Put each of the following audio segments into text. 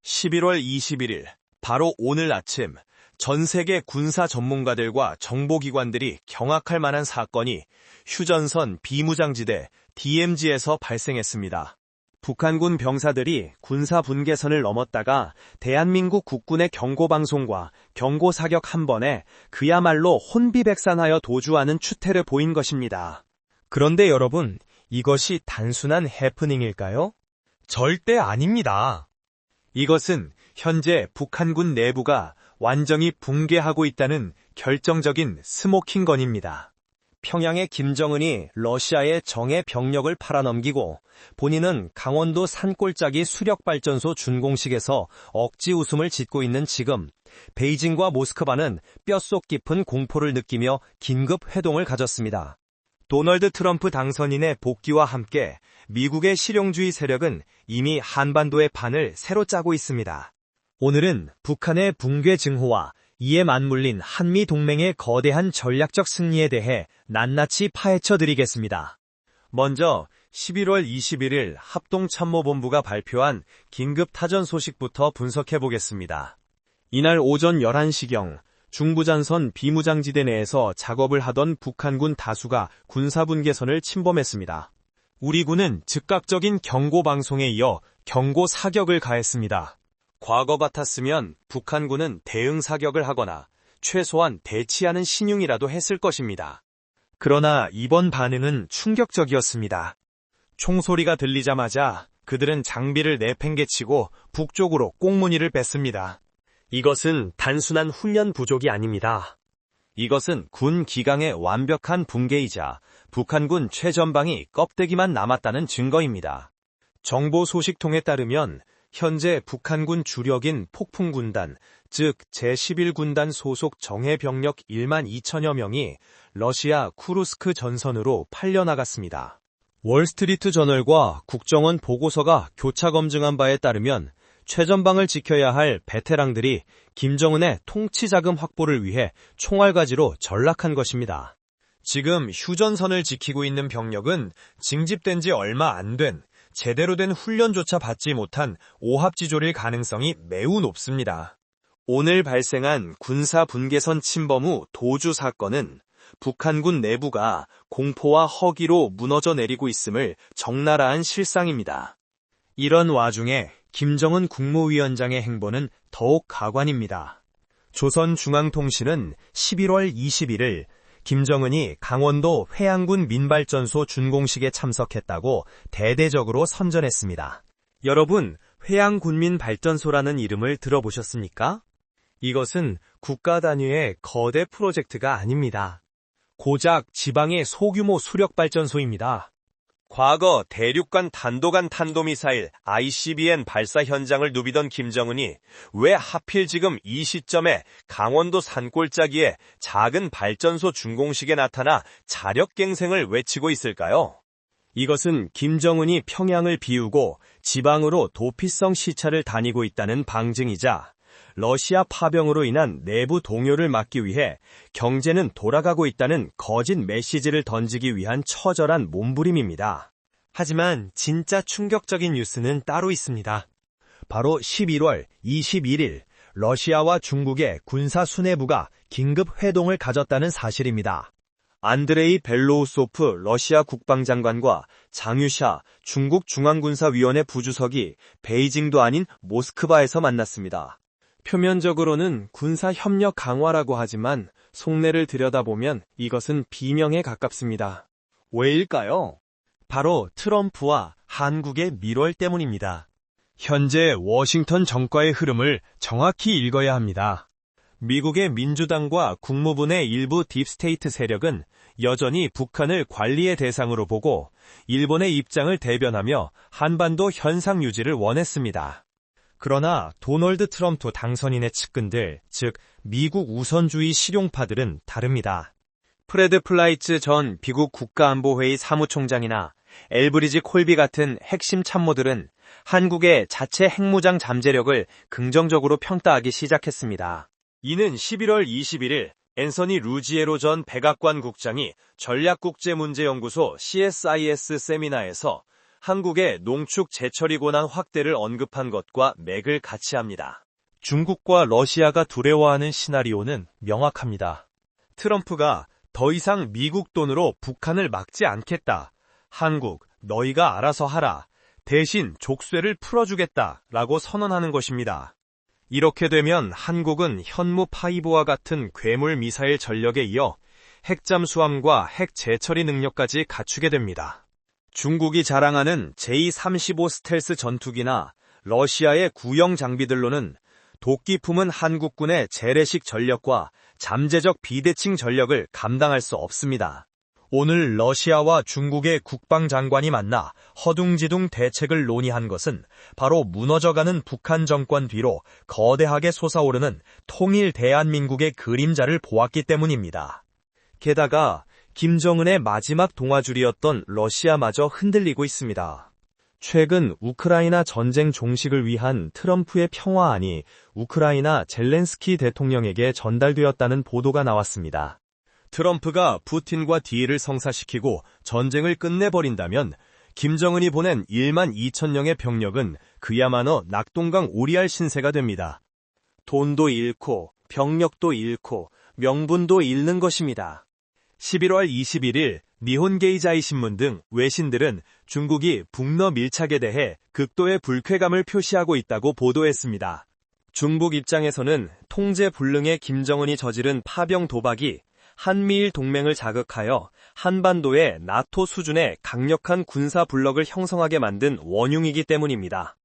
11월 21일, 바로 오늘 아침, 전 세계 군사 전문가들과 정보기관들이 경악할 만한 사건이 휴전선 비무장지대 DMZ에서 발생했습니다. 북한군 병사들이 군사 분계선을 넘었다가 대한민국 국군의 경고방송과 경고사격 한 번에 그야말로 혼비백산하여 도주하는 추태를 보인 것입니다. 그런데 여러분, 이것이 단순한 해프닝일까요? 절대 아닙니다. 이것은 현재 북한군 내부가 완전히 붕괴하고 있다는 결정적인 스모킹건입니다. 평양의 김정은이 러시아에 정예 병력을 팔아넘기고 본인은 강원도 산골짜기 수력발전소 준공식에서 억지 웃음을 짓고 있는 지금 베이징과 모스크바는 뼛속 깊은 공포를 느끼며 긴급 회동을 가졌습니다. 도널드 트럼프 당선인의 복귀와 함께 미국의 실용주의 세력은 이미 한반도의 판을 새로 짜고 있습니다. 오늘은 북한의 붕괴 증후와 이에 맞물린 한미동맹의 거대한 전략적 승리에 대해 낱낱이 파헤쳐드리겠습니다. 먼저 11월 21일 합동참모본부가 발표한 긴급 타전 소식부터 분석해보겠습니다. 이날 오전 11시경 중부전선 비무장지대 내에서 작업을 하던 북한군 다수가 군사분계선을 침범했습니다. 우리 군은 즉각적인 경고방송에 이어 경고사격을 가했습니다. 과거 같았으면 북한군은 대응사격을 하거나 최소한 대치하는 신용이라도 했을 것입니다. 그러나 이번 반응은 충격적이었습니다. 총소리가 들리자마자 그들은 장비를 내팽개치고 북쪽으로 꽁무니를 뺐습니다. 이것은 단순한 훈련 부족이 아닙니다. 이것은 군 기강의 완벽한 붕괴이자 북한군 최전방이 껍데기만 남았다는 증거입니다. 정보 소식통에 따르면 현재 북한군 주력인 폭풍군단, 즉 제11군단 소속 정예병력 1만 2천여 명이 러시아 쿠르스크 전선으로 팔려나갔습니다. 월스트리트 저널과 국정원 보고서가 교차 검증한 바에 따르면 최전방을 지켜야 할 베테랑들이 김정은의 통치자금 확보를 위해 총알가지로 전락한 것입니다. 지금 휴전선을 지키고 있는 병력은 징집된 지 얼마 안 된 제대로 된 훈련조차 받지 못한 오합지졸일 가능성이 매우 높습니다. 오늘 발생한 군사 분계선 침범 후 도주 사건은 북한군 내부가 공포와 허기로 무너져 내리고 있음을 적나라한 실상입니다. 이런 와중에 김정은 국무위원장의 행보는 더욱 가관입니다. 조선중앙통신은 11월 21일 김정은이 강원도 회양군 민발전소 준공식에 참석했다고 대대적으로 선전했습니다. 여러분, 회양군민발전소라는 이름을 들어보셨습니까? 이것은 국가 단위의 거대 프로젝트가 아닙니다. 고작 지방의 소규모 수력발전소입니다. 과거 대륙간 단도간 탄도미사일 ICBM 발사 현장을 누비던 김정은이 왜 하필 지금 이 시점에 강원도 산골짜기에 작은 발전소 준공식에 나타나 자력갱생을 외치고 있을까요? 이것은 김정은이 평양을 비우고 지방으로 도피성 시찰을 다니고 있다는 방증이자 러시아 파병으로 인한 내부 동요를 막기 위해 경제는 돌아가고 있다는 거짓 메시지를 던지기 위한 처절한 몸부림입니다. 하지만 진짜 충격적인 뉴스는 따로 있습니다. 바로 11월 21일 러시아와 중국의 군사 수뇌부가 긴급 회동을 가졌다는 사실입니다. 안드레이 벨로우소프 러시아 국방장관과 장유샤 중국 중앙군사위원회 부주석이 베이징도 아닌 모스크바에서 만났습니다. 표면적으로는 군사협력 강화라고 하지만 속내를 들여다보면 이것은 비명에 가깝습니다. 왜일까요? 바로 트럼프와 한국의 밀월 때문입니다. 현재 워싱턴 정과의 흐름을 정확히 읽어야 합니다. 미국의 민주당과 국무부 내 일부 딥스테이트 세력은 여전히 북한을 관리의 대상으로 보고 일본의 입장을 대변하며 한반도 현상 유지를 원했습니다. 그러나 도널드 트럼프 당선인의 측근들, 즉 미국 우선주의 실용파들은 다릅니다. 프레드 플라이츠 전 미국 국가안보회의 사무총장이나 엘브리지 콜비 같은 핵심 참모들은 한국의 자체 핵무장 잠재력을 긍정적으로 평가하기 시작했습니다. 이는 11월 21일 앤서니 루지에로 전 백악관 국장이 전략국제문제연구소 CSIS 세미나에서 한국의 농축 제철이 권한 확대를 언급한 것과 맥을 같이 합니다. 중국과 러시아가 두려워하는 시나리오는 명확합니다. 트럼프가 더 이상 미국 돈으로 북한을 막지 않겠다. 한국, 너희가 알아서 하라. 대신 족쇄를 풀어주겠다. 라고 선언하는 것입니다. 이렇게 되면 한국은 현무 5와 같은 괴물 미사일 전력에 이어 핵잠수함과 핵 재처리 능력까지 갖추게 됩니다. 중국이 자랑하는 제-35 스텔스 전투기나 러시아의 구형 장비들로는 도끼 품은 한국군의 재래식 전력과 잠재적 비대칭 전력을 감당할 수 없습니다. 오늘 러시아와 중국의 국방장관이 만나 허둥지둥 대책을 논의한 것은 바로 무너져가는 북한 정권 뒤로 거대하게 솟아오르는 통일 대한민국의 그림자를 보았기 때문입니다. 게다가 김정은의 마지막 동아줄이었던 러시아마저 흔들리고 있습니다. 최근 우크라이나 전쟁 종식을 위한 트럼프의 평화안이 우크라이나 젤렌스키 대통령에게 전달되었다는 보도가 나왔습니다. 트럼프가 푸틴과 딜을 성사시키고 전쟁을 끝내버린다면 김정은이 보낸 1만 2천명의 병력은 그야말로 낙동강 오리알 신세가 됩니다. 돈도 잃고 병력도 잃고 명분도 잃는 것입니다. 11월 21일 니혼게이자이 신문 등 외신들은 중국이 북러 밀착에 대해 극도의 불쾌감을 표시하고 있다고 보도했습니다. 중국 입장에서는 통제 불능의 김정은이 저지른 파병 도박이 한미일 동맹을 자극하여 한반도에 나토 수준의 강력한 군사 블록을 형성하게 만든 원흉이기 때문입니다.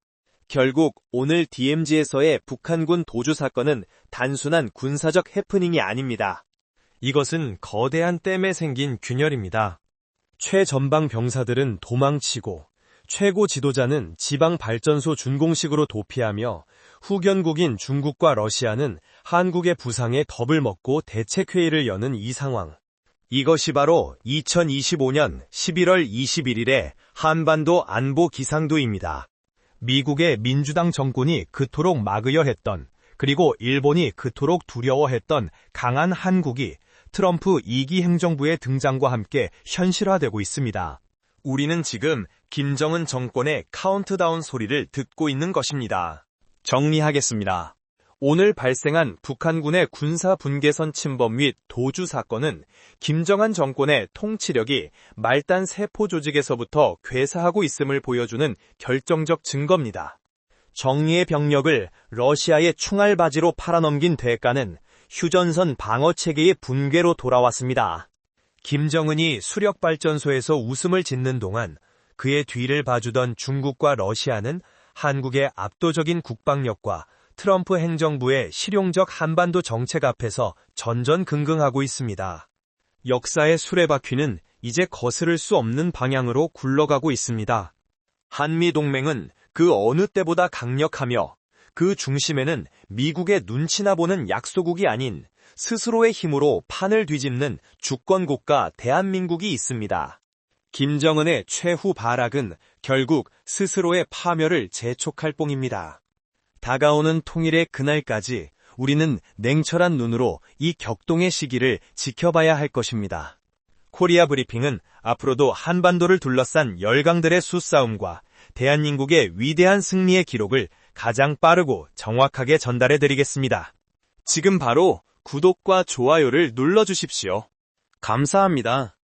결국 오늘 DMZ에서의 북한군 도주 사건은 단순한 군사적 해프닝이 아닙니다. 이것은 거대한 댐에 생긴 균열입니다. 최전방 병사들은 도망치고 최고 지도자는 지방 발전소 준공식으로 도피하며 후견국인 중국과 러시아는 한국의 부상에 겁을 먹고 대책회의를 여는 이 상황. 이것이 바로 2025년 11월 21일의 한반도 안보 기상도입니다. 미국의 민주당 정권이 그토록 막으려 했던, 그리고 일본이 그토록 두려워했던 강한 한국이 트럼프 2기 행정부의 등장과 함께 현실화되고 있습니다. 우리는 지금 김정은 정권의 카운트다운 소리를 듣고 있는 것입니다. 정리하겠습니다. 오늘 발생한 북한군의 군사 분계선 침범 및 도주 사건은 김정한 정권의 통치력이 말단 세포 조직에서부터 괴사하고 있음을 보여주는 결정적 증거입니다. 정의의 병력을 러시아의 충알바지로 팔아넘긴 대가는 휴전선 방어체계의 붕괴로 돌아왔습니다. 김정은이 수력발전소에서 웃음을 짓는 동안 그의 뒤를 봐주던 중국과 러시아는 한국의 압도적인 국방력과 트럼프 행정부의 실용적 한반도 정책 앞에서 전전긍긍하고 있습니다. 역사의 수레바퀴는 이제 거스를 수 없는 방향으로 굴러가고 있습니다. 한미동맹은 그 어느 때보다 강력하며 그 중심에는 미국의 눈치나 보는 약소국이 아닌 스스로의 힘으로 판을 뒤집는 주권국가 대한민국이 있습니다. 김정은의 최후 발악은 결국 스스로의 파멸을 재촉할 뽕입니다. 다가오는 통일의 그날까지 우리는 냉철한 눈으로 이 격동의 시기를 지켜봐야 할 것입니다. 코리아 브리핑은 앞으로도 한반도를 둘러싼 열강들의 수싸움과 대한민국의 위대한 승리의 기록을 가장 빠르고 정확하게 전달해드리겠습니다. 지금 바로 구독과 좋아요를 눌러주십시오. 감사합니다.